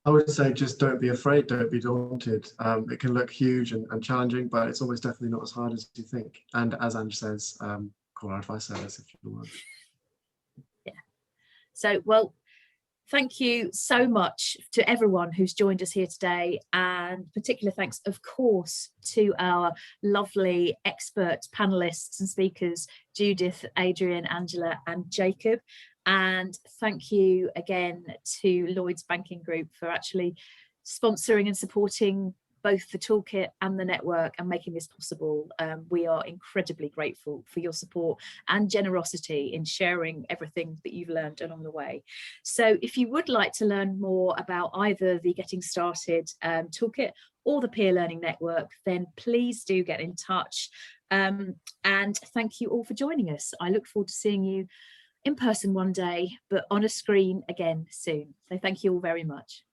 Speaker 5: I would say just don't be afraid, don't be daunted. It can look huge and challenging, but it's almost definitely not as hard as you think. And as Ange says, call our advice service if you want.
Speaker 1: Yeah. So, well, thank you so much to everyone who's joined us here today, and particular thanks, of course, to our lovely expert panelists and speakers, Judith, Adrian, Angela and Jacob. And thank you again to Lloyds Banking Group for actually sponsoring and supporting both the toolkit and the network and making this possible. We are incredibly grateful for your support and generosity in sharing everything that you've learned along the way. So if you would like to learn more about either the Getting Started toolkit or the Peer Learning Network, then please do get in touch. And thank you all for joining us. I look forward to seeing you in person one day, but on a screen again soon. So thank you all very much.